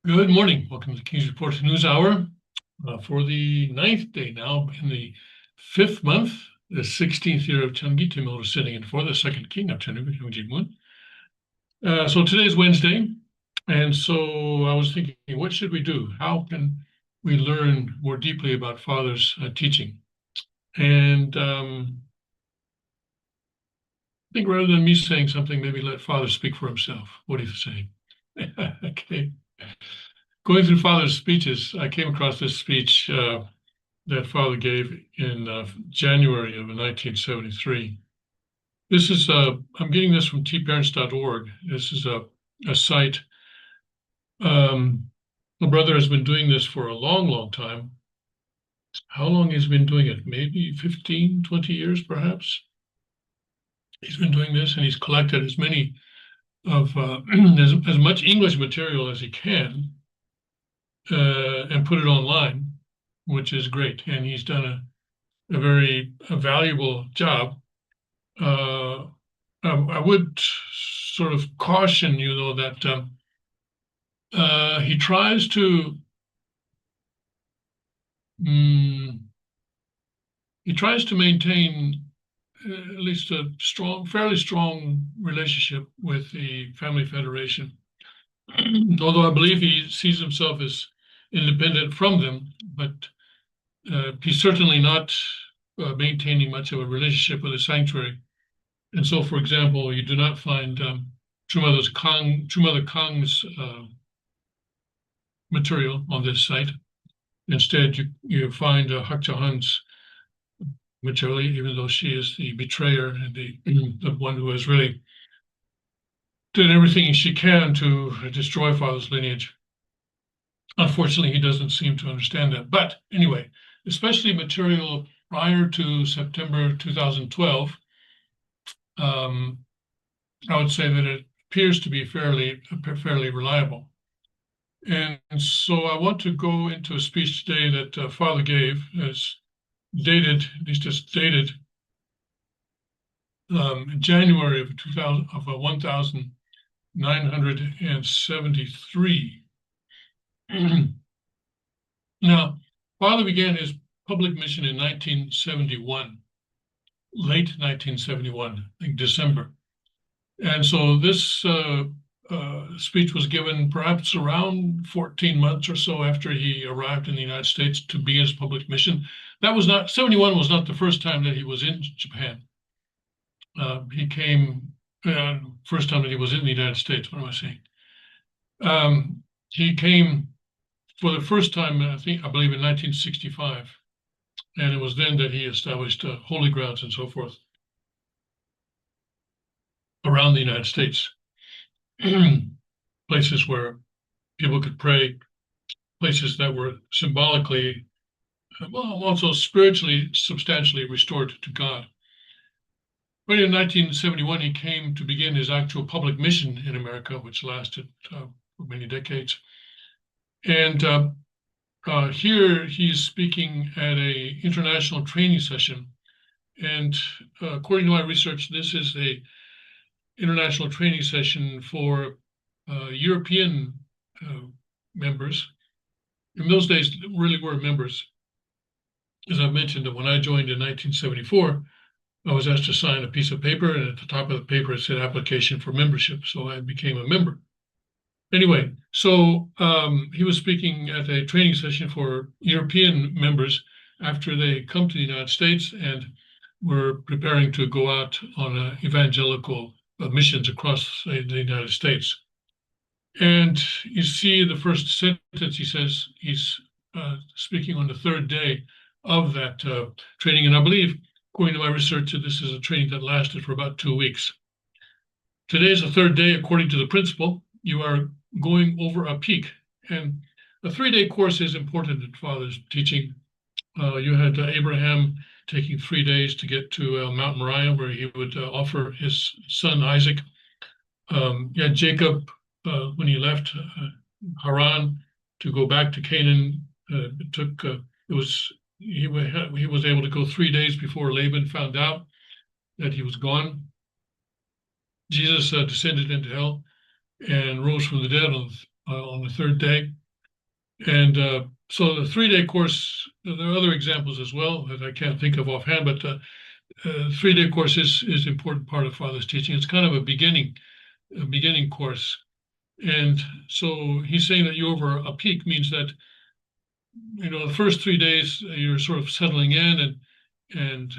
Good morning. Welcome to the King's Report News Hour for the 9th day now in the 5th month, the 16th year of Changi. Tim Miller sitting in for the second king of Changi, Yongjin Moon. So today's Wednesday, and so I was thinking, what should we do? How can we learn more deeply about Father's teaching? And I think rather than me saying something, maybe let Father speak for himself. What do you say? Okay. Going through Father's speeches, I came across this speech that Father gave in January of 1973. This is, I'm getting this from tparents.org. This is a site. A brother has been doing this for a long, long time, how long he's been doing it, maybe 15, 20 years, perhaps. He's been doing this, and he's collected as many of as much English material as he can and put it online, which is great. And he's done a very valuable job. I would sort of caution you, though, that he tries to maintain at least a fairly strong relationship with the Family Federation. Although I believe he sees himself as independent from them, but he's certainly not maintaining much of a relationship with the sanctuary. And so, for example, you do not find True Mother Kang's material on this site. Instead, you find Hak Ja Han's material, even though she is the betrayer and the one who has really did everything she can to destroy Father's lineage. Unfortunately, he doesn't seem to understand that. But anyway, especially material prior to September 2012, I would say that it appears to be fairly reliable. And so I want to go into a speech today that Father gave, as dated, at least it's dated January of 1973. Now, Father began his public mission in 1971, late 1971, I think December. And so this speech was given perhaps around 14 months or so after he arrived in the United States to begin his public mission. 71 was not the first time that he was in Japan. He came, first time that he was in the United States, what am I saying? He came for the first time, I believe in 1965. And it was then that he established holy grounds and so forth around the United States. Places where people could pray, places that were symbolically, well, also spiritually, substantially restored to God. But in 1971, he came to begin his actual public mission in America, which lasted for many decades. And here he's speaking at an international training session. And according to my research, this is a international training session for European members. In those days, really were members. As I mentioned, that when I joined in 1974, I was asked to sign a piece of paper, and at the top of the paper it said application for membership, so I became a member. Anyway, so he was speaking at a training session for European members after they come to the United States and were preparing to go out on evangelical missions across the United States. And you see the first sentence, he says he's speaking on the third day of that training. And I believe, according to my research, that this is a training that lasted for about 2 weeks. Today is the third day, according to the principle. You are going over a peak. And a 3-day course is important in Father's teaching. You had Abraham taking 3 days to get to Mount Moriah, where he would offer his son Isaac. You had Jacob, when he left Haran to go back to Canaan. He was able to go 3 days before Laban found out that he was gone. Jesus descended into hell and rose from the dead on the third day. And so the 3-day course, there are other examples as well that I can't think of offhand, but the 3-day course is an important part of Father's teaching. It's kind of a beginning course. And so he's saying that you're over a peak means that, the first 3 days you're sort of settling in and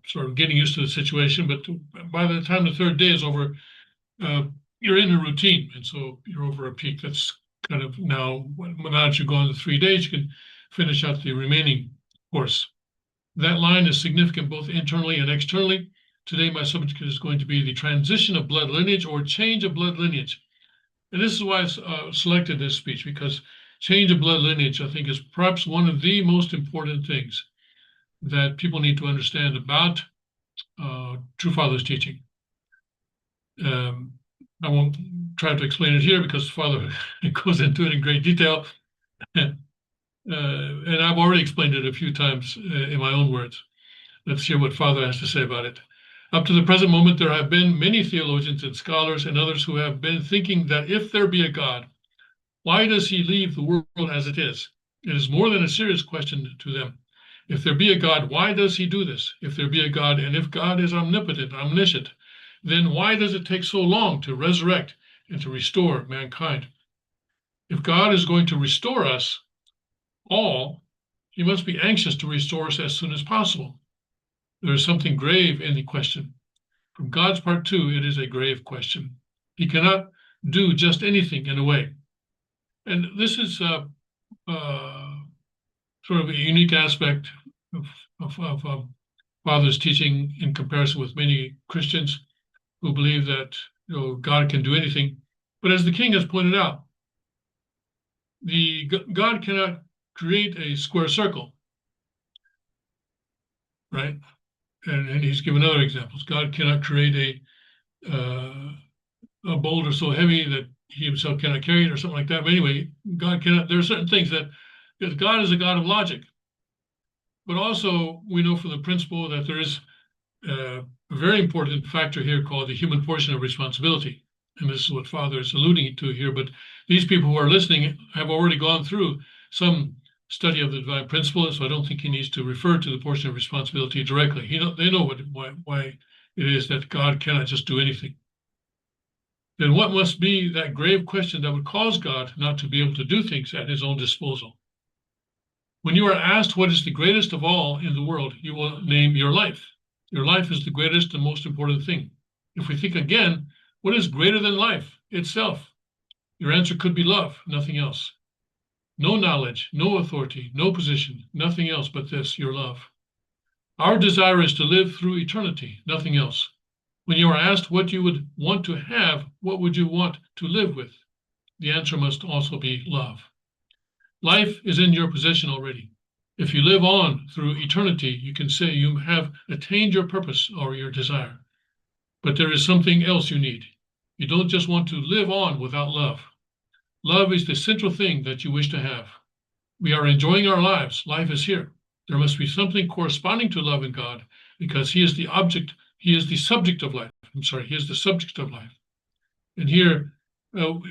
sort of getting used to the situation. But by the time the third day is over, you're in a routine. And so you're over a peak. That's kind of now that you go on the 3 days, you can finish out the remaining course. That line is significant both internally and externally. Today, my subject is going to be the transition of blood lineage or change of blood lineage. And this is why I selected this speech, because change of blood lineage, I think, is perhaps one of the most important things that people need to understand about True Father's teaching. I won't try to explain it here because Father goes into it in great detail. And I've already explained it a few times in my own words. Let's hear what Father has to say about it. Up to the present moment, there have been many theologians and scholars and others who have been thinking that if there be a God, why does he leave the world as it is? It is more than a serious question to them. If there be a God, why does he do this? If there be a God, and if God is omnipotent, omniscient, then why does it take so long to resurrect and to restore mankind? If God is going to restore us all, he must be anxious to restore us as soon as possible. There is something grave in the question. From God's part, too, it is a grave question. He cannot do just anything in a way. And this is sort of a unique aspect of Father's teaching in comparison with many Christians who believe that God can do anything. But as the King has pointed out, God cannot create a square circle, right? And he's given other examples. God cannot create a boulder so heavy that he himself cannot carry it or something like that. But anyway, God cannot. There are certain things that, because God is a God of logic. But also, we know from the principle that there is a very important factor here called the human portion of responsibility. And this is what Father is alluding to here. But these people who are listening have already gone through some study of the divine principle, so I don't think he needs to refer to the portion of responsibility directly. They know why it is that God cannot just do anything. Then what must be that grave question that would cause God not to be able to do things at his own disposal? When you are asked what is the greatest of all in the world, you will name your life. Your life is the greatest and most important thing. If we think again, what is greater than life itself? Your answer could be love, nothing else. No knowledge, no authority, no position, nothing else but this, your love. Our desire is to live through eternity, nothing else. When you are asked what you would want to have, what would you want to live with? The answer must also be love. Life is in your possession already. If you live on through eternity, you can say you have attained your purpose or your desire. But there is something else you need. You don't just want to live on without love. Love is the central thing that you wish to have. We are enjoying our lives. Life is here. There must be something corresponding to love in God because he is the object. He is the subject of life. He is the subject of life. And here, in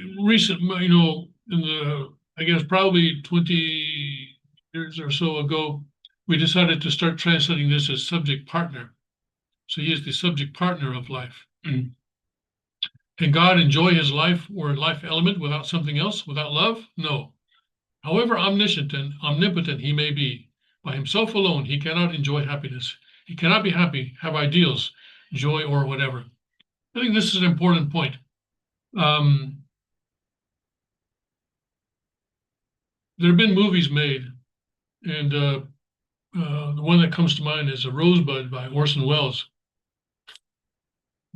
the, I guess, probably 20 years or so ago, we decided to start translating this as subject partner. So he is the subject partner of life. Can God enjoy his life or life element without something else, without love? No. However omniscient and omnipotent he may be, by himself alone, he cannot enjoy happiness. He cannot be happy, have ideals, joy, or whatever. I think this is an important point. There have been movies made, and the one that comes to mind is A Rosebud by Orson Welles.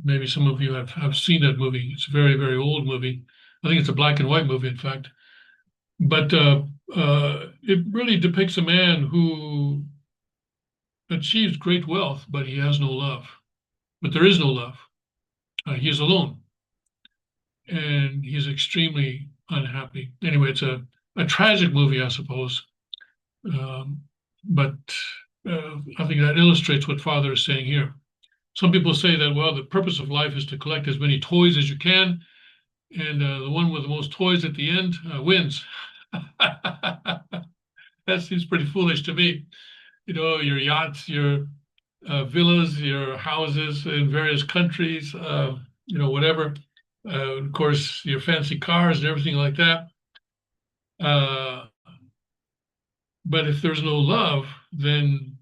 Maybe some of you have seen that movie. It's a very, very old movie. I think it's a black and white movie, in fact. But it really depicts a man who achieves great wealth, but he has no love. But there is no love. He is alone. And he's extremely unhappy. Anyway, it's a tragic movie, I suppose. But I think that illustrates what Father is saying here. Some people say that, well, the purpose of life is to collect as many toys as you can, and the one with the most toys at the end wins. That seems pretty foolish to me. Your yachts, your villas, your houses in various countries, whatever. Of course, your fancy cars and everything like that. But if there's no love, then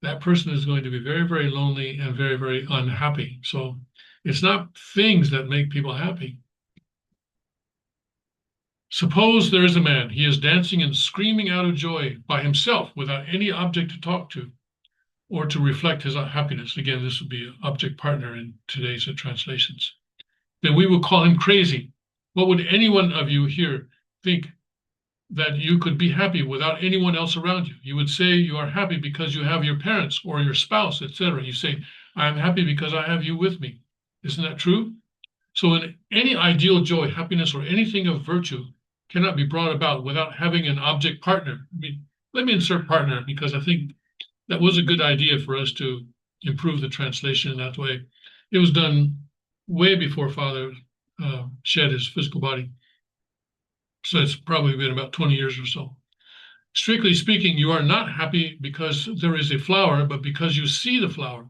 that person is going to be very, very lonely and very, very unhappy. So it's not things that make people happy. Suppose there is a man, he is dancing and screaming out of joy by himself without any object to talk to or to reflect his happiness. Again, this would be an object partner in today's translations. Then we will call him crazy. What would any one of you here think that you could be happy without anyone else around you. You would say you are happy because you have your parents or your spouse, etc. You say, I am happy because I have you with me. Isn't that true? So in any ideal joy, happiness, or anything of virtue cannot be brought about without having an object partner. I mean, let me insert partner because I think that was a good idea for us to improve the translation in that way. It was done way before Father shed his physical body. So it's probably been about 20 years or so. Strictly speaking, you are not happy because there is a flower, but because you see the flower.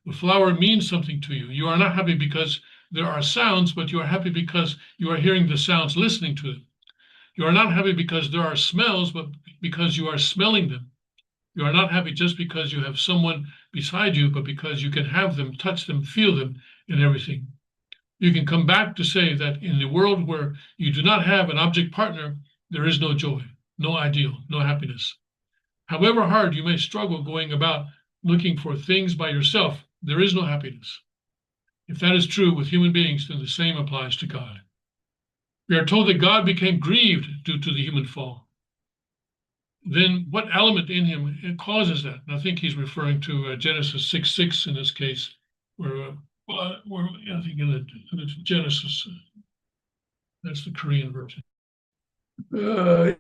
The flower means something to you. You are not happy because there are sounds, but you are happy because you are hearing the sounds, listening to them. You are not happy because there are smells, but because you are smelling them. You are not happy just because you have someone beside you, but because you can have them, touch them, feel them, and everything. You can come back to say that in the world where you do not have an object partner, there is no joy, no ideal, no happiness. However hard you may struggle going about looking for things by yourself, there is no happiness. If that is true with human beings, then the same applies to God. We are told that God became grieved due to the human fall. Then what element in him causes that? And I think he's referring to Genesis 6:6 in this case, where I think in the Genesis, that's the Korean version. Way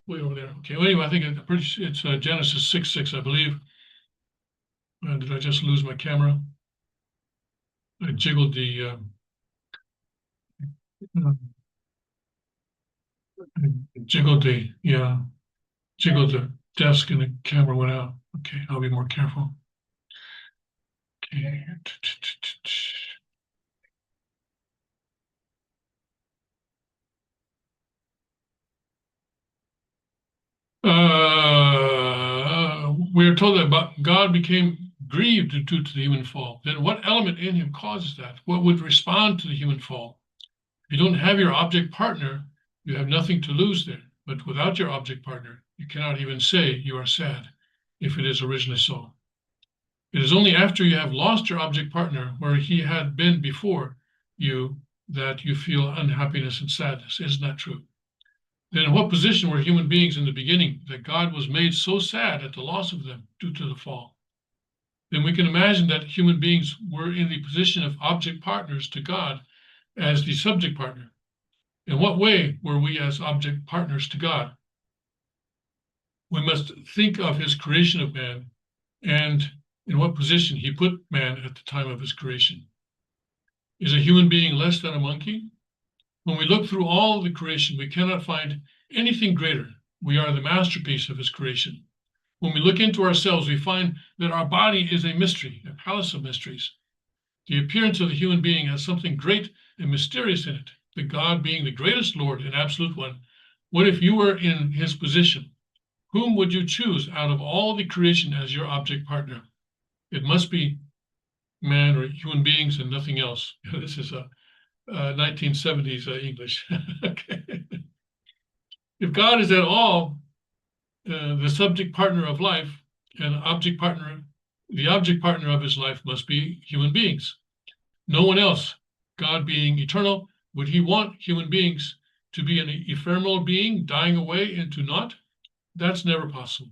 over there. Okay. Well, anyway, I think it's Genesis 6:6, I believe. Did I just lose my camera? I jiggled the jiggled the desk and the camera went out. Okay, I'll be more careful. Okay. We are told that God became grieved due to the human fall. Then what element in him causes that? What would respond to the human fall? If you don't have your object partner, you have nothing to lose there. But without your object partner, you cannot even say you are sad, if it is originally so. It is only after you have lost your object partner, where he had been before you, that you feel unhappiness and sadness. Isn't that true? Then in what position were human beings in the beginning that God was made so sad at the loss of them due to the fall? Then we can imagine that human beings were in the position of object partners to God as the subject partner. In what way were we as object partners to God? We must think of his creation of man and in what position he put man at the time of his creation. Is a human being less than a monkey? When we look through all the creation, we cannot find anything greater. We are the masterpiece of his creation. When we look into ourselves, we find that our body is a mystery, a palace of mysteries. The appearance of the human being has something great and mysterious in it. The God being the greatest Lord and absolute one, what if you were in his position? Whom would you choose out of all the creation as your object partner? It must be man or human beings and nothing else. This is a 1970s English. Okay. If God is at all the subject partner of life and the object partner of his life must be human beings. No one else. God being eternal, would he want human beings to be an ephemeral being dying away into naught? That's never possible.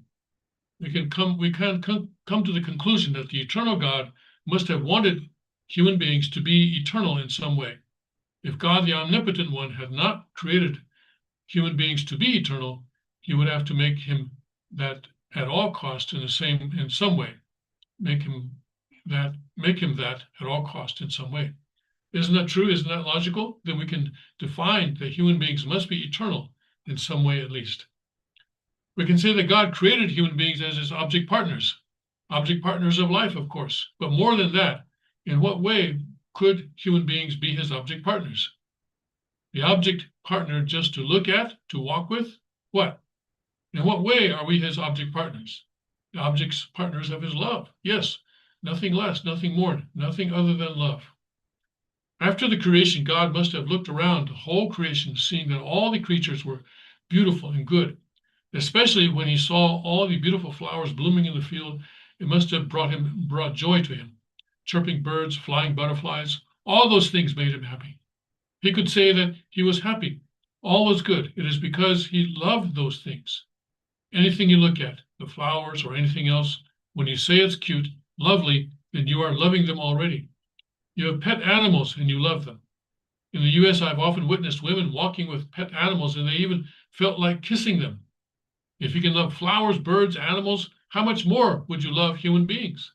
We can come to the conclusion that the eternal God must have wanted human beings to be eternal in some way. If God, the omnipotent one, had not created human beings to be eternal, he would have to make him that at all cost in some way. Make him that at all cost in some way. Isn't that true? Isn't that logical? Then we can define that human beings must be eternal in some way at least. We can say that God created human beings as his object partners of life, of course. But more than that, in what way could human beings be his object partners? The object partner just to look at, to walk with? What? In what way are we his object partners? The objects partners of his love. Yes, nothing less, nothing more, nothing other than love. After the creation, God must have looked around the whole creation, seeing that all the creatures were beautiful and good. Especially when he saw all the beautiful flowers blooming in the field, it must have brought joy to him. Chirping birds, flying butterflies, all those things made him happy. He could say that he was happy. all was good. It is because he loved those things. Anything you look at, the flowers or anything else, when you say it's cute, lovely, then you are loving them already. You have pet animals and you love them. In the US, I've often witnessed women walking with pet animals and they even felt like kissing them. If you can love flowers, birds, animals, how much more would you love human beings?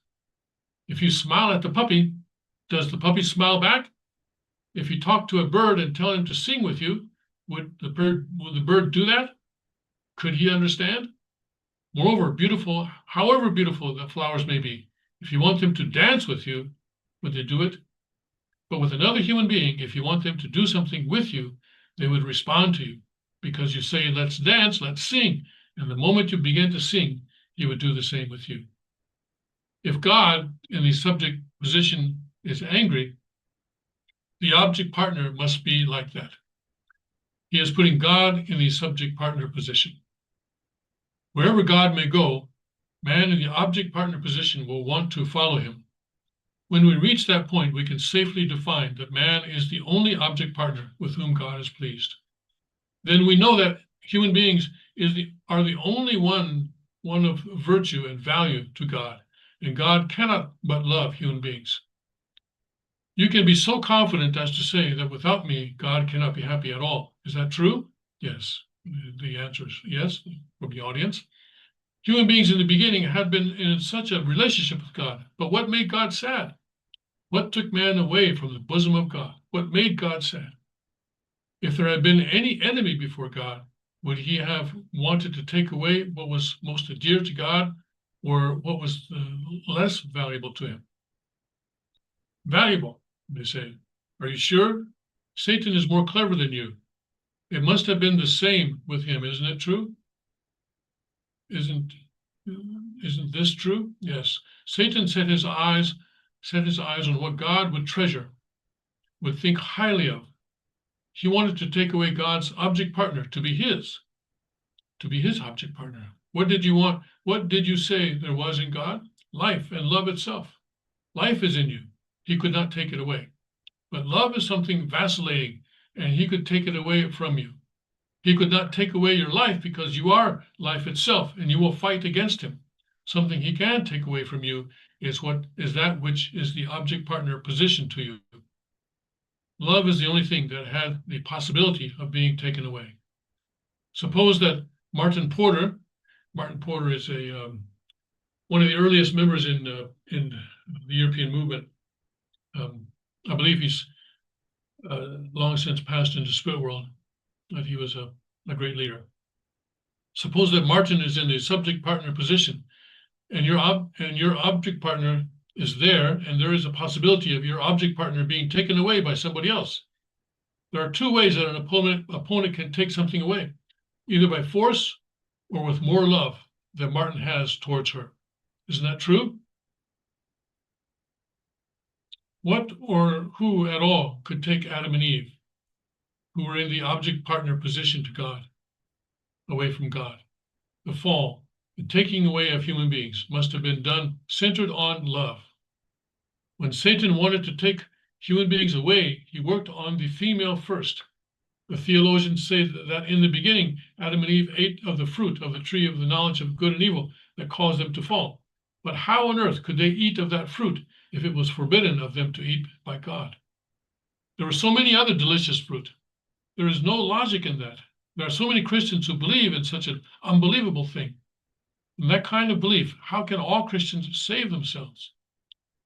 If you smile at the puppy, does the puppy smile back? If you talk to a bird and tell him to sing with you, would the bird do that? Could he understand? Moreover, however beautiful the flowers may be, if you want them to dance with you, would they do it? But with another human being, if you want them to do something with you, they would respond to you because you say, let's dance, let's sing. And the moment you begin to sing, he would do the same with you. If God in the subject position is angry, the object partner must be like that. He is putting God in the subject partner position. Wherever God may go, man in the object partner position will want to follow him. When we reach that point, we can safely define that man is the only object partner with whom God is pleased. Then we know that human beings are the only one of virtue and value to God, and God cannot but love human beings. You can be so confident as to say that without me, God cannot be happy at all. Is that true? Yes. The answer is yes from the audience. Human beings in the beginning had been in such a relationship with God, but what made God sad? What took man away from the bosom of God? What made God sad? If there had been any enemy before God, would he have wanted to take away what was most dear to God or what was less valuable to him? Valuable, they say. Are you sure? Satan is more clever than you. It must have been the same with him, isn't it true? Isn't this true? Yes. Satan set his eyes on what God would treasure, would think highly of. He wanted to take away God's object partner to be his object partner. What did you want? What did you say there was in God? Life and love itself. Life is in you. He could not take it away. But love is something vacillating, and he could take it away from you. He could not take away your life because you are life itself, and you will fight against him. Something he can take away from you is that which is the object partner position to you. Love is the only thing that had the possibility of being taken away. Suppose that Martin Porter is one of the earliest members in the European movement. I believe he's long since passed into spirit world, but he was a great leader. Suppose that Martin is in the subject partner position, and your object partner is there, and there is a possibility of your object partner being taken away by somebody else. There are two ways that an opponent can take something away, either by force or with more love that Martin has towards her. Isn't that true? What or who at all could take Adam and Eve, who were in the object partner position to God, away from God? The fall, the taking away of human beings, must have been done centered on love. When Satan wanted to take human beings away, he worked on the female first. The theologians say that in the beginning, Adam and Eve ate of the fruit of the tree of the knowledge of good and evil that caused them to fall. But how on earth could they eat of that fruit if it was forbidden of them to eat by God? There were so many other delicious fruit. There is no logic in that. There are so many Christians who believe in such an unbelievable thing. In that kind of belief, how can all Christians save themselves?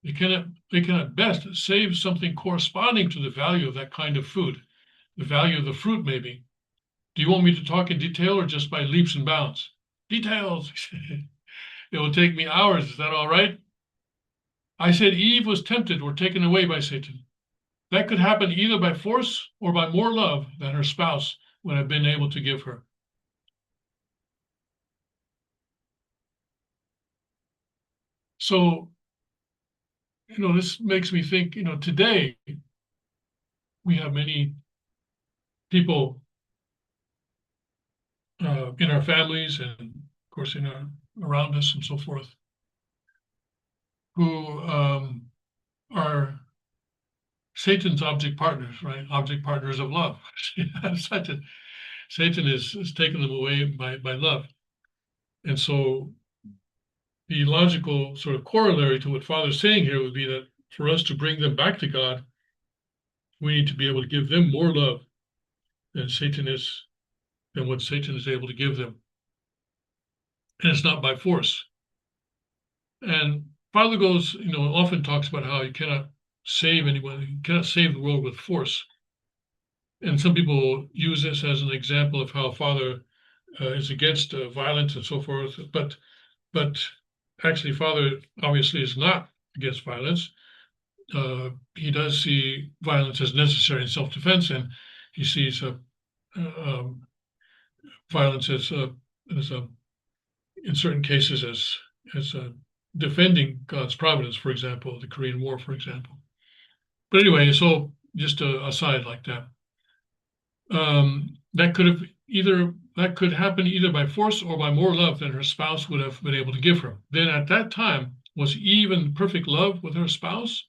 They can at best save something corresponding to the value of that kind of food, the value of the fruit maybe. Do you want me to talk in detail or just by leaps and bounds? Details. It will take me hours. Is that all right? I said Eve was tempted or taken away by Satan. That could happen either by force or by more love than her spouse would have been able to give her. So, this makes me think, today we have many people in our families and, of course, around us and so forth, who are Satan's object partners, right? Object partners of love. Satan is taking them away by love. And so the logical sort of corollary to what Father's saying here would be that for us to bring them back to God, we need to be able to give them more love than what Satan is able to give them. And it's not by force. And Father goes, often talks about how you cannot save anyone, you cannot save the world with force. And some people use this as an example of how Father is against violence and so forth. But actually, Father obviously is not against violence. He does see violence as necessary in self-defense, and he sees violence as in certain cases as defending God's providence. For example, the Korean War, for example. But anyway, so just a aside like that. That could happen either by force or by more love than her spouse would have been able to give her. Then at that time, was Eve in perfect love with her spouse?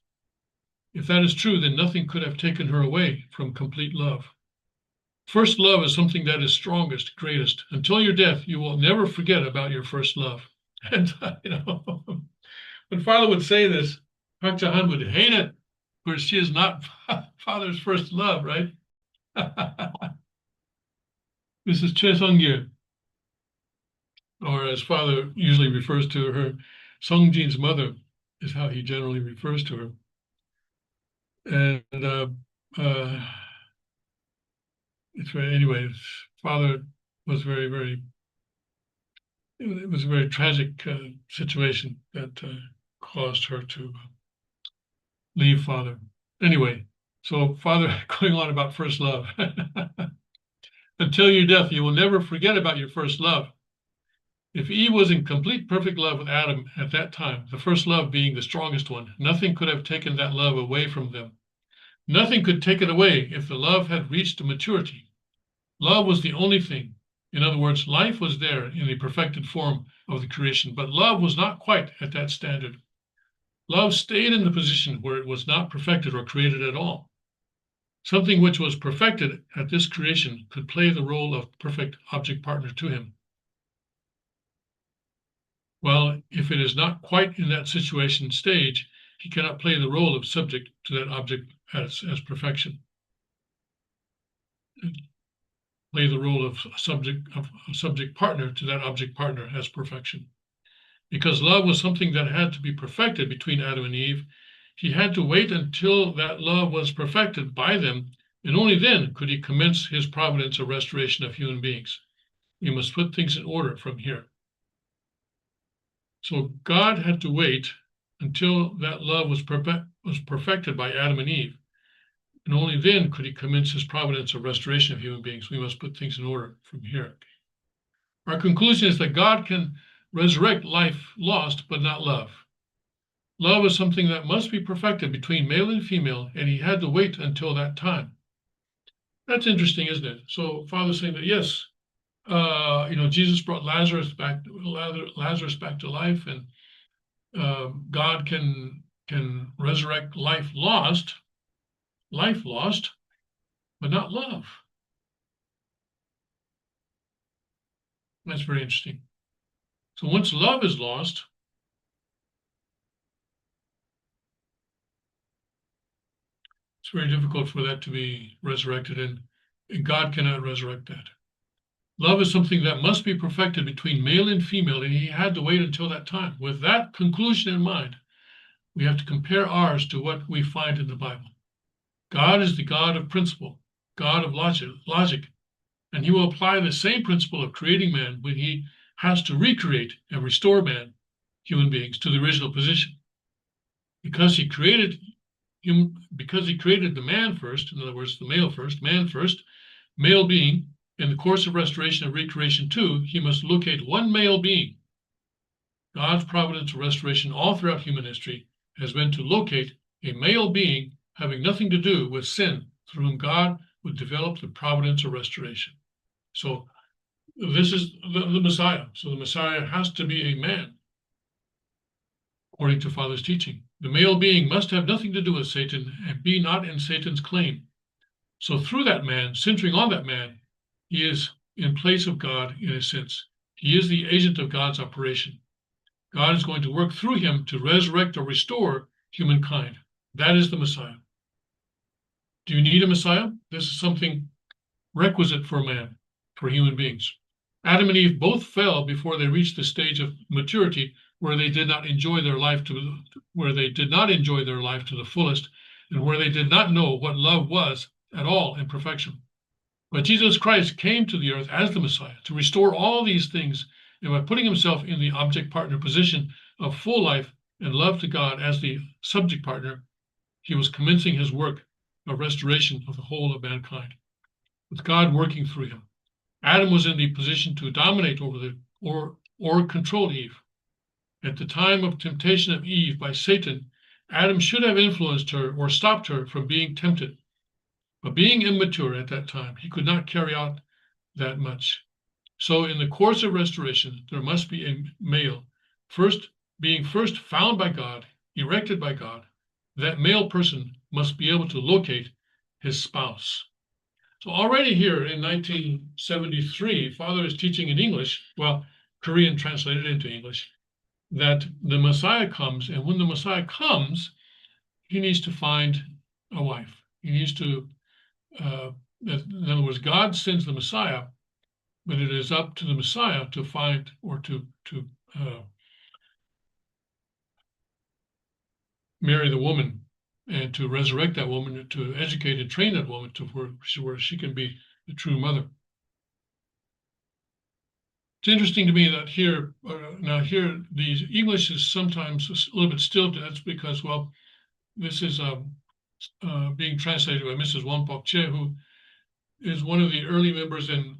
If that is true, then nothing could have taken her away from complete love. First love is something that is strongest, greatest. Until your death, you will never forget about your first love. And, when Father would say this, Park Jahan would hate it, because she is not Father's first love, right? This is Che Sung-gil, or as Father usually refers to her, Sung-jin's mother is how he generally refers to her. And anyway, Father was very, very, it was a very tragic situation that caused her to leave Father. Anyway, so Father going on about first love. Until your death, you will never forget about your first love. If Eve was in complete perfect love with Adam at that time, the first love being the strongest one, nothing could have taken that love away from them. Nothing could take it away if the love had reached maturity. Love was the only thing. In other words, life was there in the perfected form of the creation, but love was not quite at that standard. Love stayed in the position where it was not perfected or created at all. Something which was perfected at this creation could play the role of perfect object partner to him. Well, if it is not quite in that situation stage, he cannot play the role of subject to that object as perfection. Play the role of a subject partner to that object partner as perfection. Because love was something that had to be perfected between Adam and Eve, he had to wait until that love was perfected by them, and only then could he commence his providence of restoration of human beings. We must put things in order from here. So God had to wait until that love was perfected by Adam and Eve, and only then could he commence his providence of restoration of human beings. We must put things in order from here. Our conclusion is that God can resurrect life lost, but not love. Love is something that must be perfected between male and female, and he had to wait until that time. That's interesting, isn't it? So Father's saying that, yes, Jesus brought Lazarus back to life, and God can resurrect life lost, but not love. That's very interesting. So once love is lost, it's very difficult for that to be resurrected, and God cannot resurrect that. Love is something that must be perfected between male and female, and he had to wait until that time. With that conclusion in mind, we have to compare ours to what we find in the Bible. God is the God of principle, God of logic, and he will apply the same principle of creating man when he has to recreate and restore human beings, to the original position. Because he created the man first, in other words, the male first, man first, male being, in the course of restoration and recreation too, he must locate one male being. God's providence of restoration all throughout human history has been to locate a male being having nothing to do with sin, through whom God would develop the providence of restoration. So this is the Messiah. So the Messiah has to be a man, according to Father's teaching. The male being must have nothing to do with Satan and be not in Satan's claim. So through that man, centering on that man, He is in place of God in a sense. He is the agent of God's operation. God is going to work through him to resurrect or restore humankind. That is the Messiah. Do you need a Messiah? This is something requisite for man, for human beings. Adam and Eve both fell before they reached the stage of maturity where they did not enjoy their life to the fullest, and where they did not know what love was at all in perfection. But Jesus Christ came to the earth as the Messiah to restore all these things, and by putting himself in the object partner position of full life and love to God as the subject partner, he was commencing his work of restoration of the whole of mankind, with God working through him. Adam was in the position to dominate over or control Eve. At the time of temptation of Eve by Satan, Adam should have influenced her or stopped her from being tempted. But being immature at that time, he could not carry out that much. So in the course of restoration, there must be a male, first found by God, erected by God. That male person must be able to locate his spouse. So already here in 1973, Father is teaching in English, well, Korean translated into English, that the Messiah comes, and when the Messiah comes, he needs to find a wife. He needs to, in other words, God sends the Messiah, but it is up to the Messiah to find or to marry the woman and to resurrect that woman, to educate and train that woman to where she can be the true mother. It's interesting to me that here, the English is sometimes a little bit stilted. That's because, well, this is being translated by Mrs. Wonpok Che, who is one of the early members, and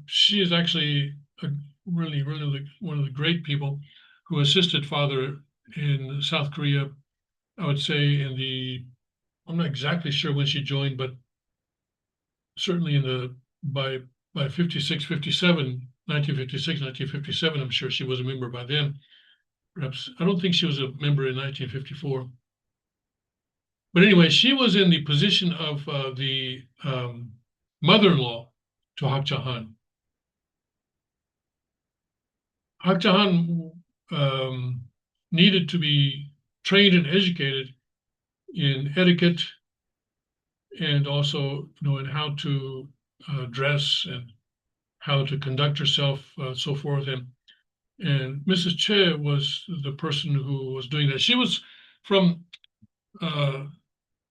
she is actually really one of the great people who assisted Father in South Korea. I would say I'm not exactly sure when she joined, but certainly by 56, 57, 1956, 1957, I'm sure she was a member by then. Perhaps, I don't think she was a member in 1954. But anyway, she was in the position of the mother-in-law to Hak Ja-han. Hak Ja-han needed to be trained and educated in etiquette and also, in how to dress and how to conduct herself, so forth. And Mrs. Che was the person who was doing that. She was from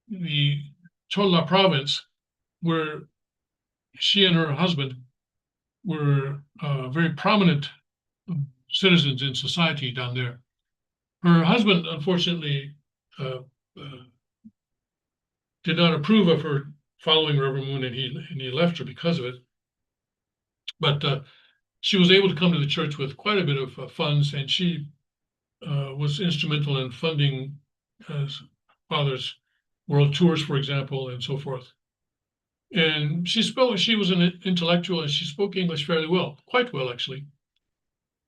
the Cholla province, where she and her husband were very prominent citizens in society down there. Her husband, unfortunately, did not approve of her following Reverend Moon, and he left her because of it. But she was able to come to the church with quite a bit of funds, and she was instrumental in funding Father's world tours, for example, and so forth. And she was an intellectual, and she spoke English fairly well, quite well, actually.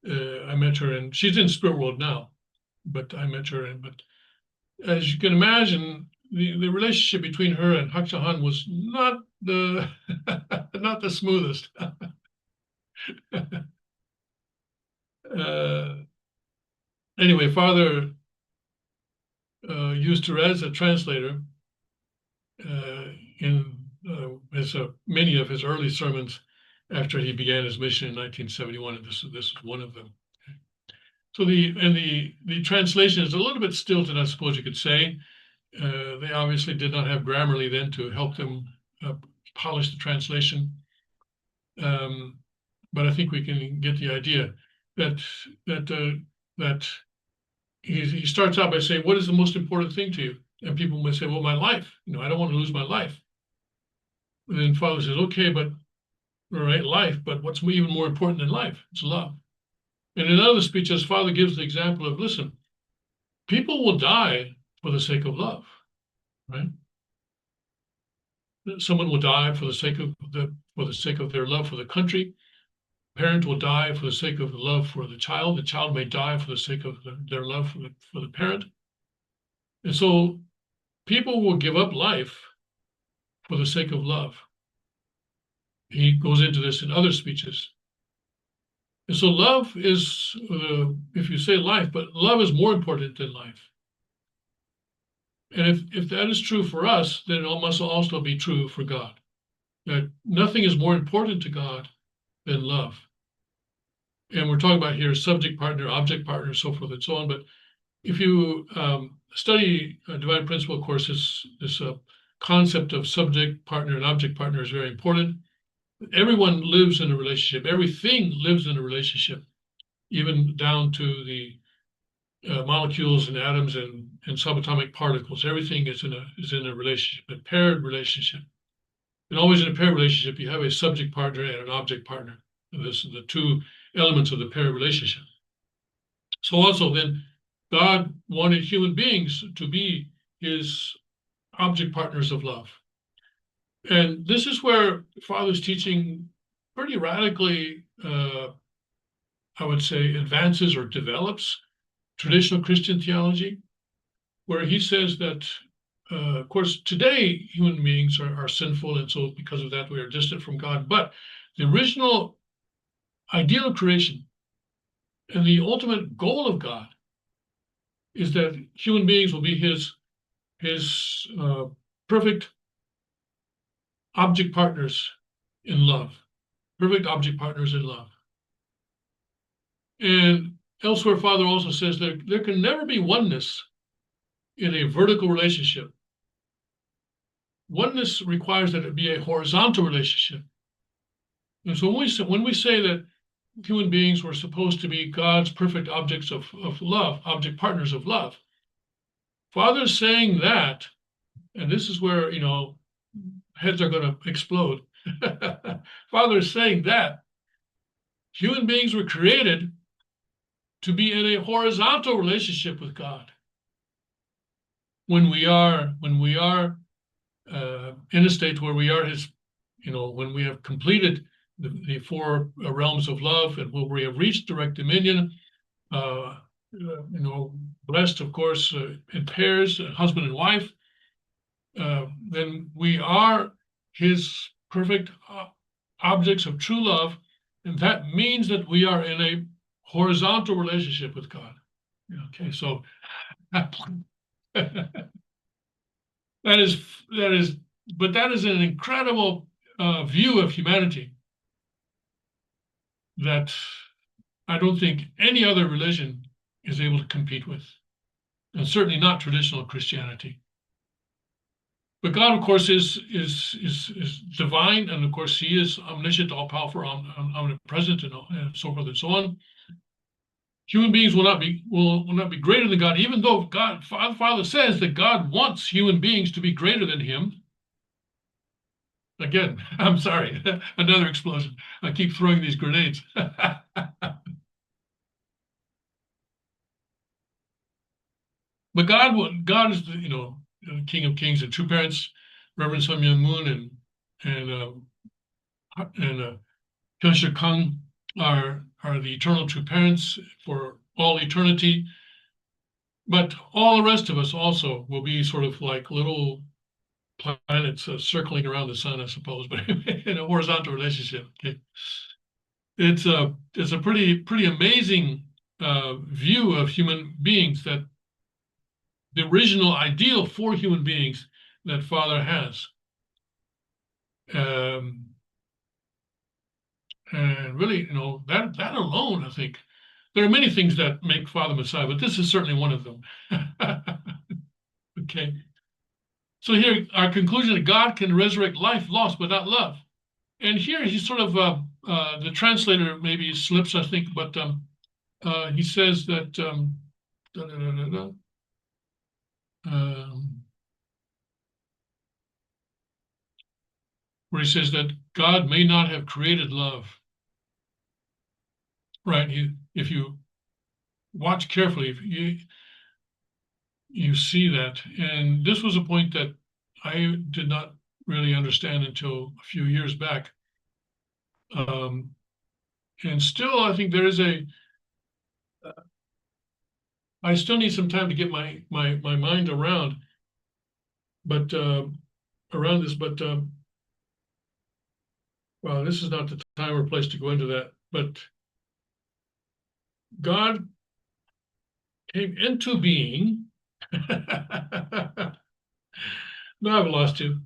I met her, and she's in spirit world now, but I met her, but as you can imagine, the relationship between her and Hak Ja-han was not the not the smoothest. Anyway, Father used her as a translator in many of his early sermons after he began his mission in 1971, and this is one of them. So the translation is a little bit stilted, I suppose you could say. They obviously did not have Grammarly then to help them polish the translation. But I think we can get the idea that he starts out by saying, "What is the most important thing to you?" And people may say, "Well, my life. I don't want to lose my life." And then Father says, "Okay, but all right, life. But what's even more important than life? It's love." And in other speeches, Father gives the example of, listen, people will die for the sake of love, right? Someone will die for the sake of their love for the country. A parent will die for the sake of the love for the child. The child may die for the sake of their love for the parent. And so people will give up life for the sake of love. he goes into this in other speeches. And so love is, if you say life, but love is more important than life. And if that is true for us, then it must also be true for God. That nothing is more important to God than love. And we're talking about here subject partner, object partner, so forth and so on. But if you study divine principle courses, this concept of subject partner and object partner is very important. Everyone lives in a relationship. Everything lives in a relationship, even down to the molecules and atoms and subatomic particles. Everything is in a relationship, a paired relationship. And always in a paired relationship, you have a subject partner and an object partner. And this is the two elements of the paired relationship. So also then, God wanted human beings to be his object partners of love. And this is where Father's teaching pretty radically, I would say, advances or develops traditional Christian theology, where he says that, of course, today human beings are sinful, and so because of that, we are distant from God. But the original ideal of creation and the ultimate goal of God is that human beings will be his perfect object partners in love, perfect object partners in love. And elsewhere, Father also says that there can never be oneness in a vertical relationship. Oneness requires that it be a horizontal relationship. And so when we say that human beings were supposed to be God's perfect objects of love, object partners of love, Father's saying that, and this is where, heads are going to explode. Father's saying that human beings were created to be in a horizontal relationship with God. When we are in a state where we are his, when we have completed the four realms of love and where we have reached direct dominion, blessed, of course, in pairs, husband and wife, then we are his perfect objects of true love. And that means that we are in a horizontal relationship with God. Okay, so that is an incredible view of humanity that I don't think any other religion is able to compete with, and certainly not traditional Christianity. But God, of course, is divine, and of course, he is omniscient, all-powerful, omnipresent, and so forth and so on. Human beings will not be greater than God, even though God, Father says that God wants human beings to be greater than him. Again, I'm sorry, another explosion. I keep throwing these grenades. But God is the King of Kings and true parents. Reverend Sun Myung Moon and Hyun Kang are the eternal true parents for all eternity. But all the rest of us also will be sort of like little planets circling around the sun, I suppose, but in a horizontal relationship. Okay, it's a pretty amazing view of human beings, that the original ideal for human beings that Father has. And really, that alone, I think, there are many things that make Father Messiah, but this is certainly one of them. Okay. So here, our conclusion that God can resurrect life lost, but not love. And here he's sort of, the translator maybe slips, I think, but he says that, where he says that God may not have created love. Right? If you watch carefully, you see that. And this was a point that I did not really understand until a few years back. And still, I think there is I still need some time to get my mind around, but around this. But well, this is not the time or place to go into that, but God came into being. No, I've lost you.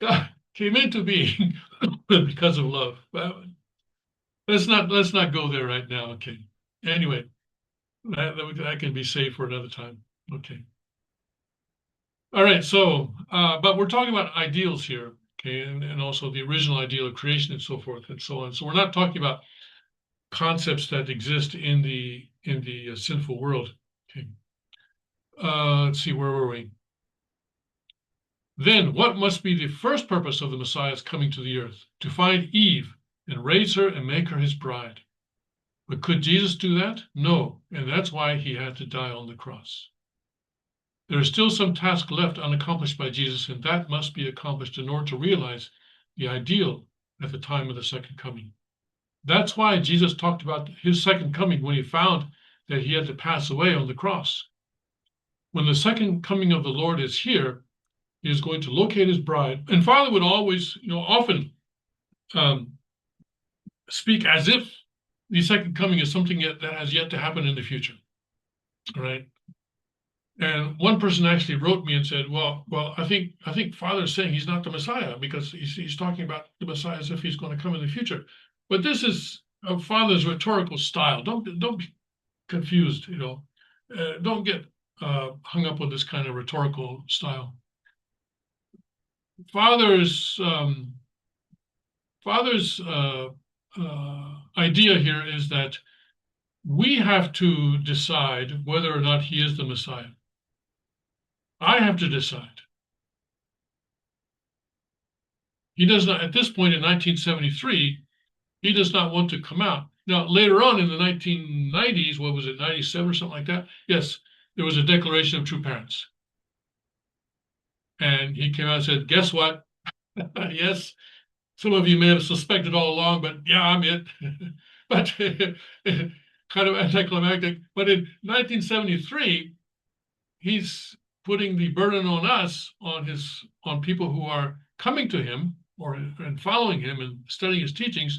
God came into being because of love. Well, let's not go there right now. Okay. Anyway, that can be saved for another time. Okay. All right. So, but we're talking about ideals here, okay, and also the original ideal of creation and so forth and so on. So we're not talking about concepts that exist in the sinful world. Okay. Let's see, where were we? Then what must be the first purpose of the Messiah's coming to the earth? To find Eve and raise her and make her his bride. But could Jesus do that? No, and that's why he had to die on the cross. There is still some task left unaccomplished by Jesus, and that must be accomplished in order to realize the ideal at the time of the second coming. That's why Jesus talked about his second coming when he found that he had to pass away on the cross. When the second coming of the Lord is here, he is going to locate his bride. And Father would always, often speak as if the second coming is something that has yet to happen in the future. All right. And one person actually wrote me and said, well, I think Father is saying he's not the Messiah because he's talking about the Messiah as if he's going to come in the future. But this is Father's rhetorical style. Don't be confused. Don't get hung up with this kind of rhetorical style. Father's idea here is that we have to decide whether or not he is the Messiah. I have to decide. He does not, at this point in 1973, he does not want to come out. Now, later on in the 1990s, what was it, 97 or something like that? Yes, there was a Declaration of True Parents. And he came out and said, guess what? Yes, some of you may have suspected all along, but yeah, I'm it. But kind of anticlimactic. But in 1973, he's putting the burden on us, on people who are coming to him and following him and studying his teachings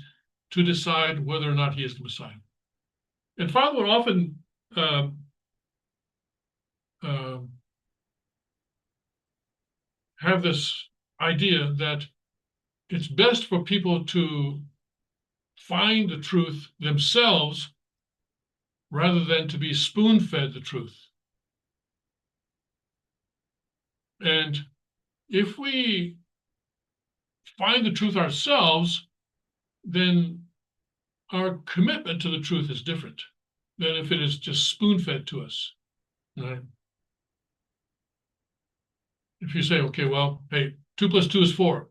to decide whether or not he is the Messiah. And Father would often have this idea that it's best for people to find the truth themselves rather than to be spoon-fed the truth. And if we find the truth ourselves, then our commitment to the truth is different than if it is just spoon-fed to us. Right? If you say, okay, well, hey, 2 + 2 is 4.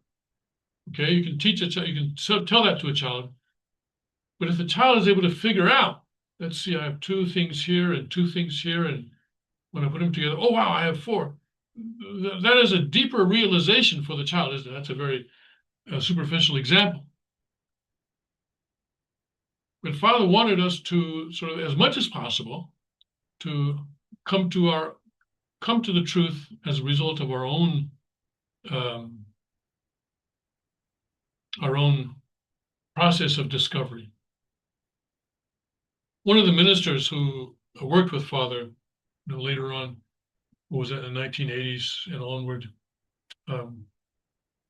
Okay, you can teach a child, you can tell that to a child. But if the child is able to figure out, let's see, I have 2 things here and 2 things here, and when I put them together, oh wow, I have 4. That is a deeper realization for the child, isn't it? That's a very superficial example. But Father wanted us to sort of, as much as possible, to come to the truth as a result of our own process of discovery. One of the ministers who worked with Father later on, what was that, in the 1980s and onward,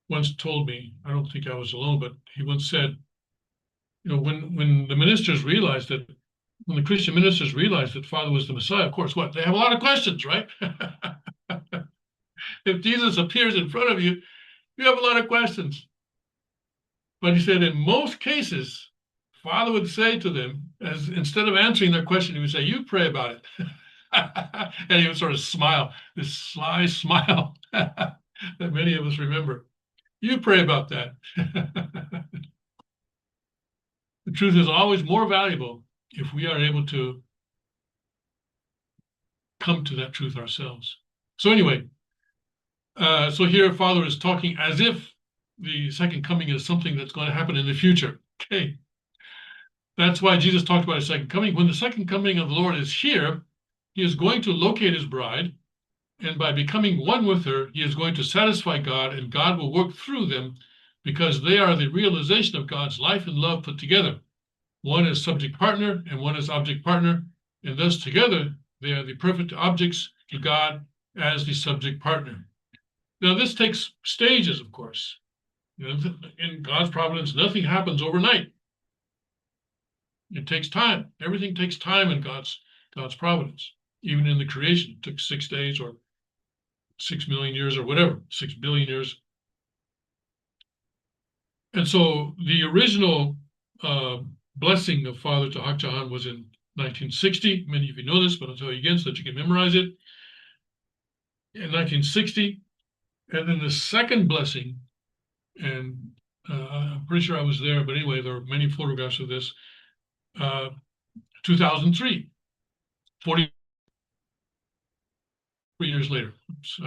once told me, I don't think I was alone, but he once said, when the ministers realized that, when the Christian ministers realized that Father was the Messiah, of course, they have a lot of questions, right? If Jesus appears in front of you, you have a lot of questions. But he said, in most cases, Father would say to them, as instead of answering their question, he would say, you pray about it. And he would sort of smile, this sly smile that many of us remember. You pray about that. The truth is always more valuable if we are able to come to that truth ourselves. So anyway, so here Father is talking as if the second coming is something that's going to happen in the future. Okay. That's why Jesus talked about his second coming. When the second coming of the Lord is here, he is going to locate his bride, and by becoming one with her, he is going to satisfy God, and God will work through them because they are the realization of God's life and love put together. One is subject partner and one is object partner, and thus together they are the perfect objects to God as the subject partner. Now, this takes stages, of course. In God's providence, nothing happens overnight. It takes time. Everything takes time in God's providence. Even in the creation, it took 6 days or 6 million years or whatever, 6 billion years. And so the original blessing of Father to Hak Ja Han was in 1960. Many of you know this, but I'll tell you again so that you can memorize it. In 1960, and then the second blessing, and I'm pretty sure I was there, but anyway, there are many photographs of this. 2003, 43 years later. Oops,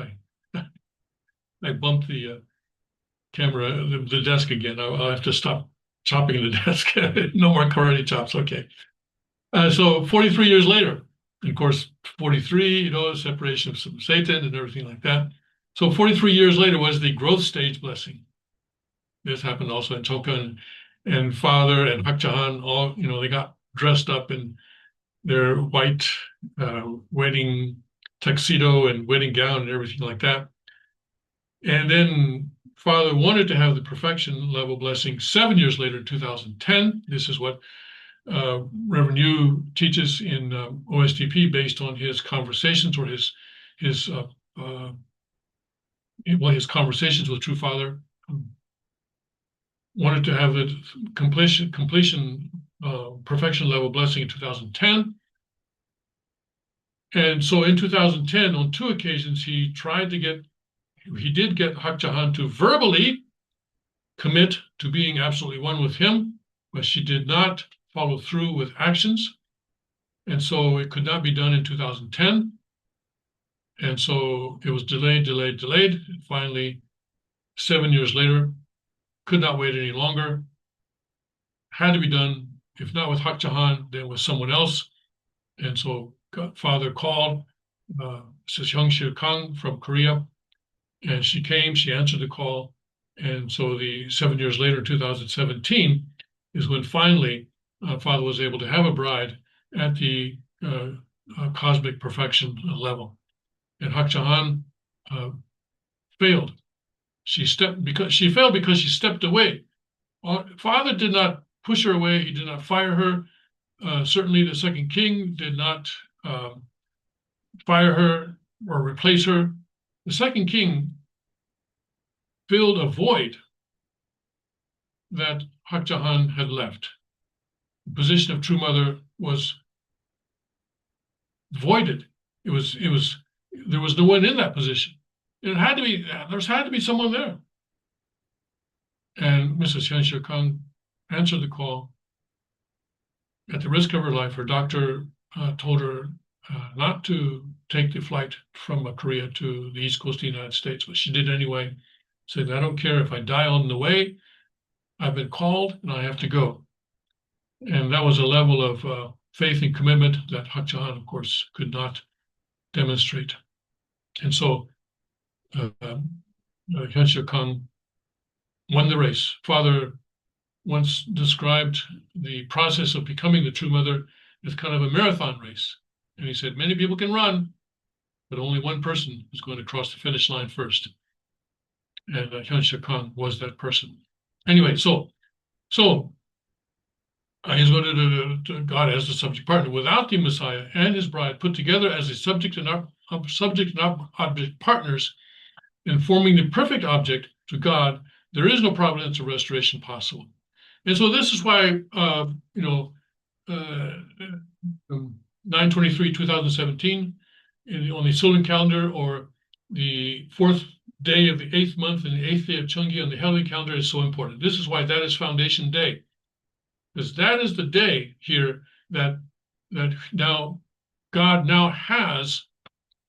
I bumped the camera, the desk again. I'll have to stop chopping the desk. No more karate chops. Okay. So 43 years later, of course, 43, separation from Satan and everything like that. So 43 years later was the growth stage blessing. This happened also in Chokan, and Father and Hak Ja Han, all, they got dressed up in their white wedding tuxedo and wedding gown and everything like that. And then Father wanted to have the perfection level blessing 7 years later, in 2010. This is what Reverend Yu teaches in OSTP based on his conversations or his conversations with True Father. Wanted to have the completion perfection level blessing in 2010. And so in 2010, on 2 occasions, he did get Hak Ja Han to verbally commit to being absolutely one with him, but she did not follow through with actions. And so it could not be done in 2010. And so it was delayed. And finally, 7 years later, could not wait any longer. Had to be done, if not with Hak Ja Han, then with someone else. And so Father called Sehyung Shil Kang from Korea, and she came, she answered the call. And so the 7 years later, 2017, is when finally Father was able to have a bride at the cosmic perfection level. And Hak Ja Han failed. She failed because she stepped away. Father did not push her away. He did not fire her. Certainly the second king did not fire her or replace her. The second king filled a void that Hak Ja Han had left. The position of True Mother was voided. There was no one in that position. There had to be someone there. And Mrs. Hyun Kang answered the call. At the risk of her life, her doctor told her not to take the flight from Korea to the East Coast of the United States, but she did anyway. Said, "I don't care if I die on the way. I've been called and I have to go." And that was a level of faith and commitment that Hak Ja Han, of course, could not demonstrate. And so Hyun Kang won the race. Father once described the process of becoming the True Mother as kind of a marathon race. And he said, many people can run, but only one person is going to cross the finish line first. And Hyun Kang was that person. Anyway, so he's going to God as the subject partner. Without the Messiah and his bride put together as a subject and object partners in forming the perfect object to God, there is no providence or restoration possible. And so this is why, 9/23/2017, on the solar calendar, or the 4th day of the 8th month and the 8th day of Cheongi on the heavenly calendar, is so important. This is why that is Foundation Day, because that is the day here that now God now has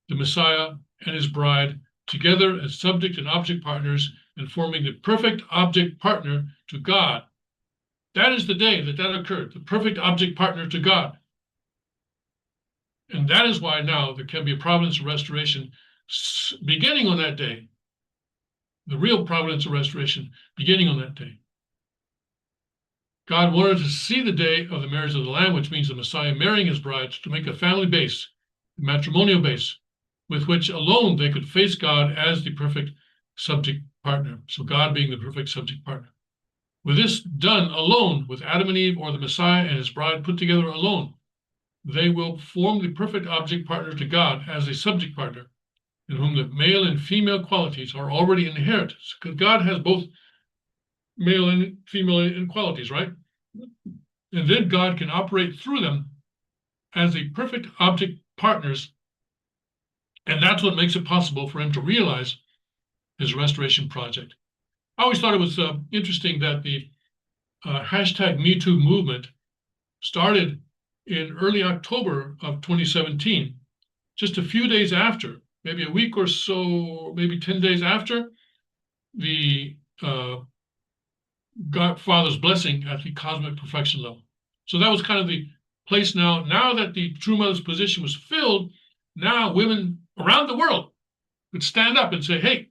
the Messiah and his bride together as subject and object partners and forming the perfect object partner to God. That is the day that occurred, the perfect object partner to God. And that is why now there can be a providence of restoration beginning on that day, the real providence of restoration, beginning on that day. God wanted to see the day of the marriage of the Lamb, which means the Messiah marrying his bride, to make a family base, a matrimonial base, with which alone they could face God as the perfect subject partner. So God being the perfect subject partner. With this done alone, with Adam and Eve or the Messiah and his bride put together alone, they will form the perfect object partner to God as a subject partner, in whom the male and female qualities are already inherent. Because God has both male and female qualities, right? And then God can operate through them as a perfect object partners. And that's what makes it possible for him to realize his restoration project. I always thought it was interesting that the hashtag #MeToo movement started in early October of 2017, just a few days after, maybe a week or so, maybe 10 days after the Godfather's blessing at the cosmic perfection level. So that was kind of the place now. Now that the True Mother's position was filled, now women around the world could stand up and say, hey,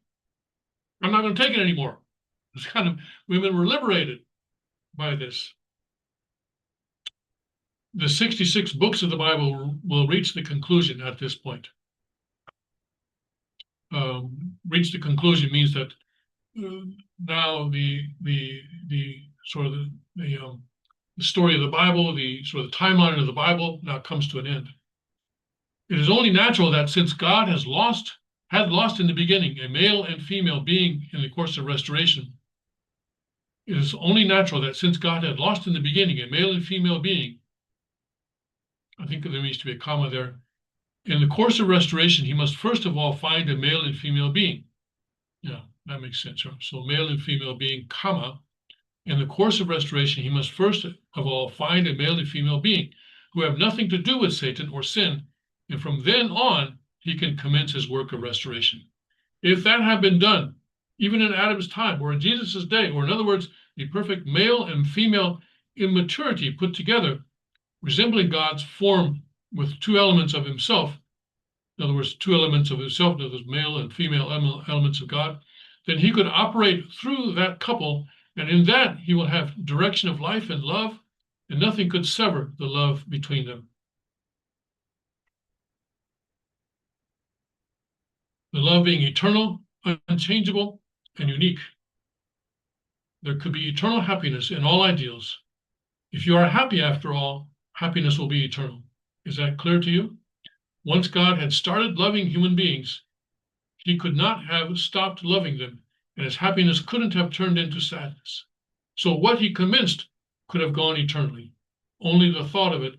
I'm not going to take it anymore. It's kind of, women were liberated by this. The 66 books of the Bible will reach the conclusion at this point. Reach the conclusion means that now the sort of the story of the Bible, the sort of the timeline of the Bible now comes to an end. It is only natural that since God had lost in the beginning a male and female being in the course of restoration, it is only natural that since God had lost in the beginning a male and female being, I think there needs to be a comma there, in the course of restoration, he must first of all find a male and female being. Yeah, that makes sense. So male and female being, comma, in the course of restoration, he must first of all find a male and female being who have nothing to do with Satan or sin, and from then on, he can commence his work of restoration. If that had been done, even in Adam's time, or in Jesus' day, or in other words, the perfect male and female immaturity put together, resembling God's form with two elements of himself, in other words, two elements of himself, in other words, male and female elements of God, then he could operate through that couple, and in that he will have direction of life and love, and nothing could sever the love between them. The love being eternal, unchangeable, and unique. There could be eternal happiness in all ideals. If you are happy after all, happiness will be eternal. Is that clear to you? Once God had started loving human beings, he could not have stopped loving them, and his happiness couldn't have turned into sadness. So what he commenced could have gone eternally. Only the thought of it,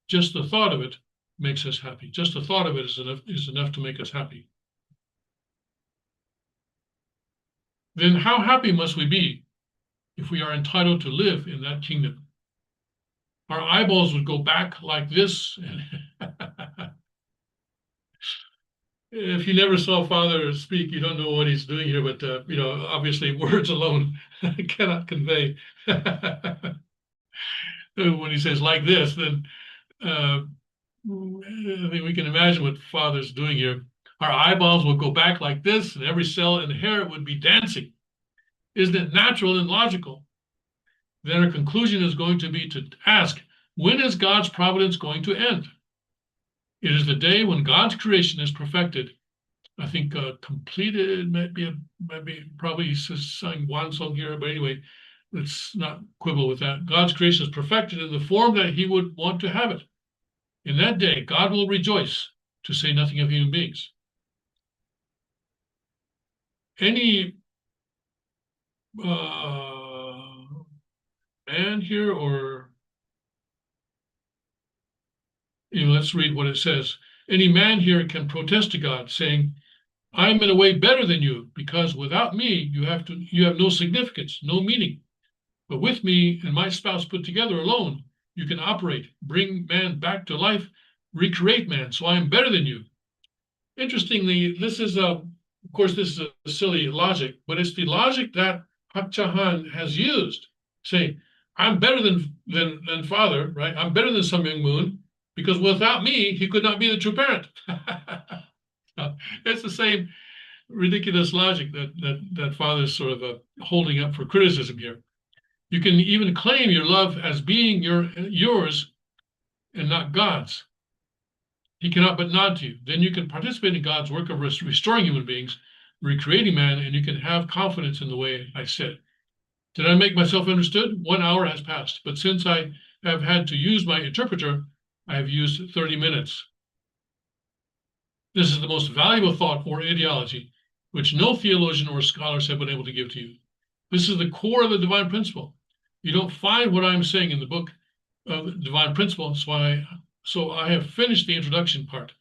just the thought of it, makes us happy. Just the thought of it is enough to make us happy. Then how happy must we be if we are entitled to live in that kingdom? Our eyeballs would go back like this. If you never saw Father speak, you don't know what he's doing here, but obviously words alone cannot convey. When he says like this, then I think we can imagine what Father's doing here. Our eyeballs will go back like this, and every cell in the hair would be dancing. Isn't it natural and logical? Then our conclusion is going to be to ask, when is God's providence going to end? It is the day when God's creation is perfected. I think completed might be probably sang one song here, but anyway, let's not quibble with that. God's creation is perfected in the form that he would want to have it. In that day, God will rejoice, to say nothing of human beings. Any man here, or let's read what it says. Any man here can protest to God, saying, I'm in a way better than you, because without me, you have no significance, no meaning. But with me and my spouse put together alone, you can operate, bring man back to life, recreate man. So I am better than you. Interestingly, this is of course, this is a silly logic, but it's the logic that Hak Chahan has used. Say, I'm better than Father, right? I'm better than Sun Myung Moon, because without me, he could not be the true parent. It's the same ridiculous logic that Father's sort of holding up for criticism here. You can even claim your love as being yours and not God's. He cannot but nod to you. Then you can participate in God's work of restoring human beings, recreating man, and you can have confidence in the way I said. Did I make myself understood? 1 hour has passed, but since I have had to use my interpreter, I have used 30 minutes. This is the most valuable thought or ideology which no theologian or scholars have been able to give to you. This is the core of the divine principle. You don't find what I'm saying in the book of the divine principle, so I have finished the introduction part.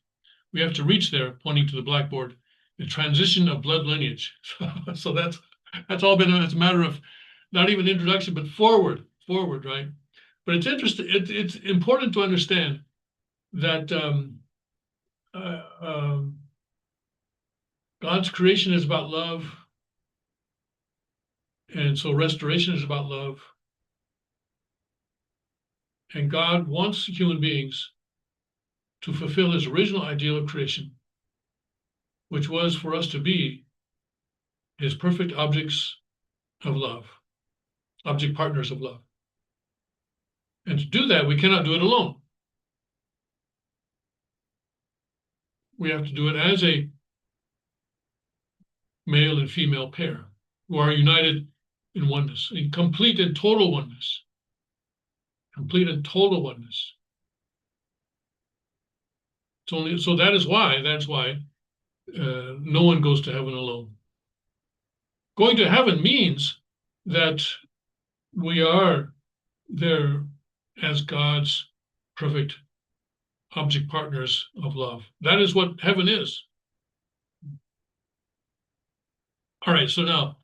We have to reach there, pointing to the blackboard, the transition of blood lineage. So that's all been a matter of not even introduction, but forward, right? But it's interesting. It's important to understand that God's creation is about love, and so restoration is about love. And God wants human beings to fulfill his original ideal of creation, which was for us to be his perfect objects of love, object partners of love. And to do that, we cannot do it alone. We have to do it as a male and female pair who are united in oneness, in complete and total oneness. Complete and total oneness. So that's why no one goes to heaven alone. Going to heaven means that we are there as God's perfect object partners of love. That is what heaven is. All right, so now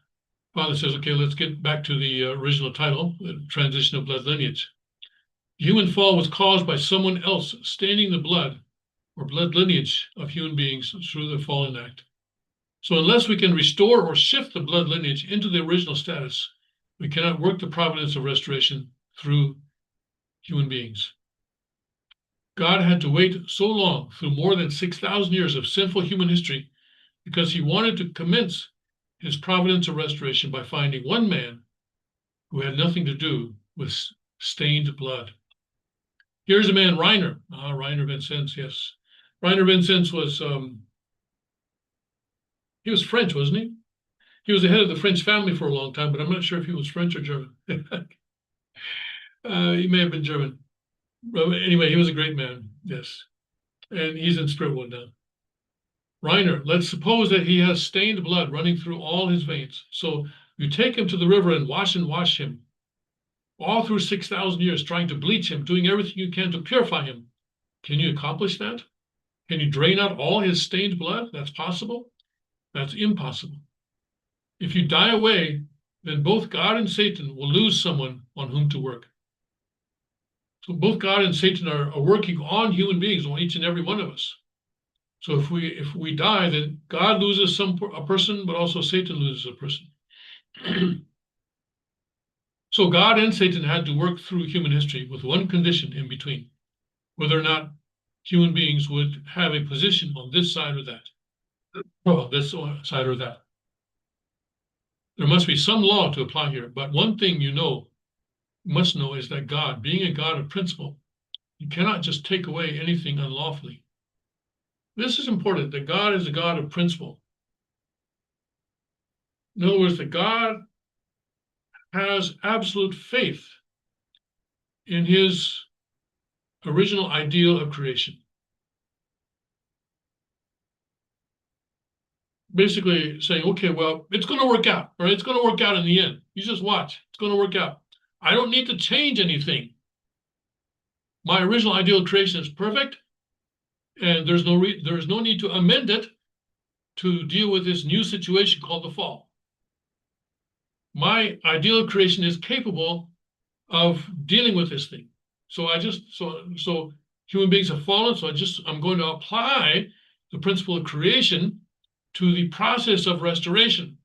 Father says, okay, let's get back to the original title, the transition of blood lineage. The human fall was caused by someone else staining the blood or blood lineage of human beings through the fallen act. So unless we can restore or shift the blood lineage into the original status, we cannot work the providence of restoration through human beings. God had to wait so long through more than 6,000 years of sinful human history because he wanted to commence his providence of restoration by finding one man who had nothing to do with stained blood. Here's a man, Reiner. Reiner Vincenz, yes. Reiner Vincenz was, he was French, wasn't he? He was the head of the French family for a long time, but I'm not sure if he was French or German. He may have been German. But anyway, he was a great man, yes. And he's in spirit world now. Reiner, let's suppose that he has stained blood running through all his veins. So you take him to the river and wash him. All through 6,000 years, trying to bleach him, doing everything you can to purify him. Can you accomplish that? Can you drain out all his stained blood? That's possible? That's impossible. If you die away, then both God and Satan will lose someone on whom to work. So both God and Satan are working on human beings, on each and every one of us. So if we die, then God loses a person, but also Satan loses a person. So God and Satan had to work through human history with one condition in between, whether or not human beings would have a position on this side or that. Well, this side or that. There must be some law to apply here, but one thing you must know is that God, being a God of principle, he cannot just take away anything unlawfully. This is important, that God is a God of principle. In other words, that God has absolute faith in his original ideal of creation. Basically saying, okay, well, it's going to work out, or it's going to work out in the end. You just watch. It's going to work out. I don't need to change anything. My original ideal creation is perfect, and there is no need to amend it to deal with this new situation called the fall. My ideal creation is capable of dealing with this thing. So so human beings have fallen, so I'm going to apply the principle of creation to the process of restoration.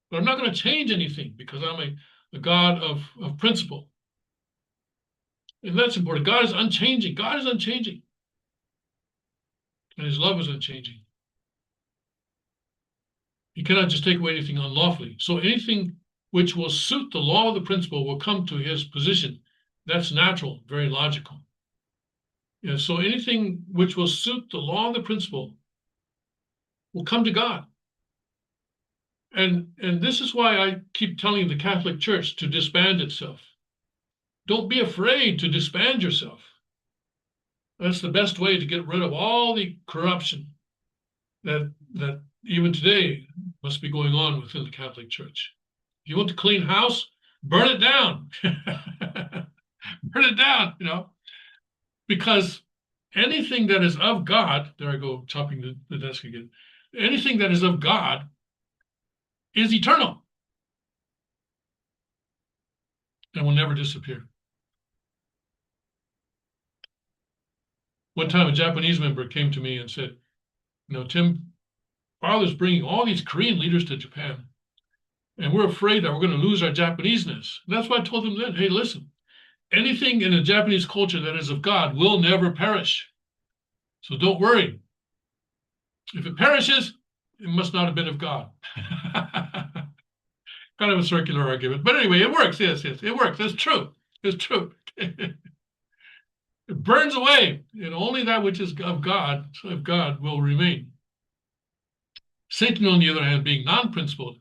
But I'm not going to change anything because I'm a God of principle. And that's important. God is unchanging. God is unchanging. And his love is unchanging. He cannot just take away anything unlawfully. So anything which will suit the law of the principle will come to his position. That's natural, very logical. Yeah, so anything which will suit the law of the principle will come to God. And this is why I keep telling the Catholic Church to disband itself. Don't be afraid to disband yourself. That's the best way to get rid of all the corruption that even today must be going on within the Catholic Church. If you want to clean house, burn it down. Burn it down, because anything that is of God, there I go, chopping the desk again. Anything that is of God is eternal and will never disappear. One time a Japanese member came to me and said, Tim, Father's bringing all these Korean leaders to Japan, and we're afraid that we're going to lose our Japaneseness. And that's why I told them then, hey, listen, anything in the Japanese culture that is of God will never perish. So don't worry. If it perishes, it must not have been of God. Kind of a circular argument. But anyway, it works. Yes, it works. It's true. It's true. It burns away, and only that which is of God will remain. Satan, on the other hand, being non-principled,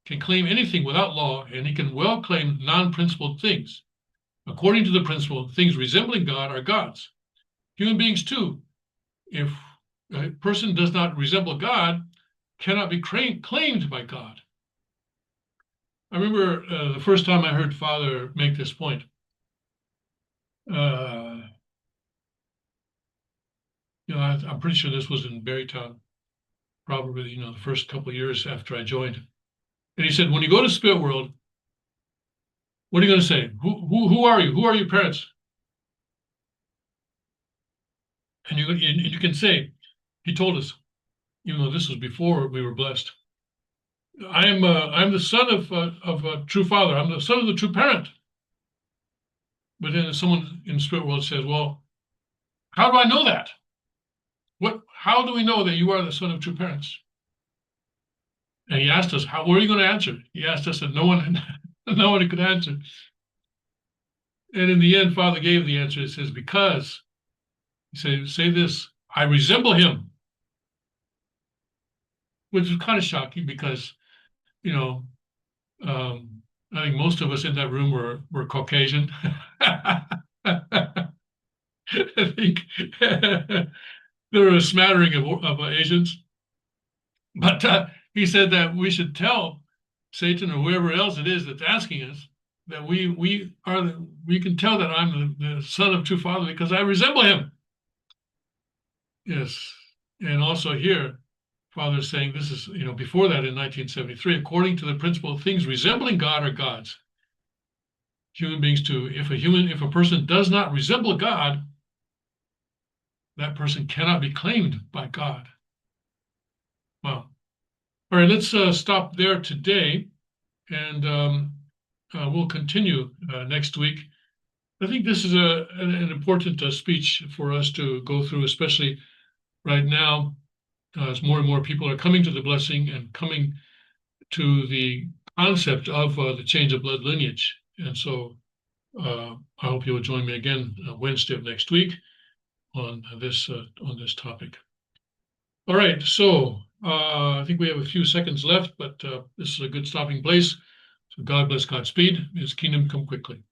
can claim anything without law, and he can well claim non-principled things. According to the principle, things resembling God are gods. Human beings, too, if a person does not resemble God, cannot be claimed by God. I remember the first time I heard Father make this point. I'm pretty sure this was in Berrytown, probably, the first couple of years after I joined. And he said, when you go to spirit world, what are you going to say? Who are you? Who are your parents? And you can say, he told us, even though this was before we were blessed, I'm the son of a true father. I'm the son of the true parent. But then someone in the spirit world says, well, how do I know that? How do we know that you are the son of true parents? And he asked us, what are you going to answer? He asked us, and no one could answer. And in the end, Father gave the answer. It says, because, he said, say this, I resemble him. Which is kind of shocking because, I think most of us in that room were Caucasian. I think there were a smattering of Asians. But he said that we should tell Satan or whoever else it is that's asking us that we can tell that I'm the son of true father because I resemble him. Yes. And also here, Father is saying this is, before that in 1973, according to the principle of things resembling God are gods. Human beings too. If a person does not resemble God, that person cannot be claimed by God. Wow. All right, let's stop there today, and we'll continue next week. I think this is an important speech for us to go through, especially right now, as more and more people are coming to the blessing and coming to the concept of the change of blood lineage. And so I hope you will join me again Wednesday of next week on this topic. All right, so I think we have a few seconds left, but this is a good stopping place. So God bless, Godspeed. May His kingdom come quickly.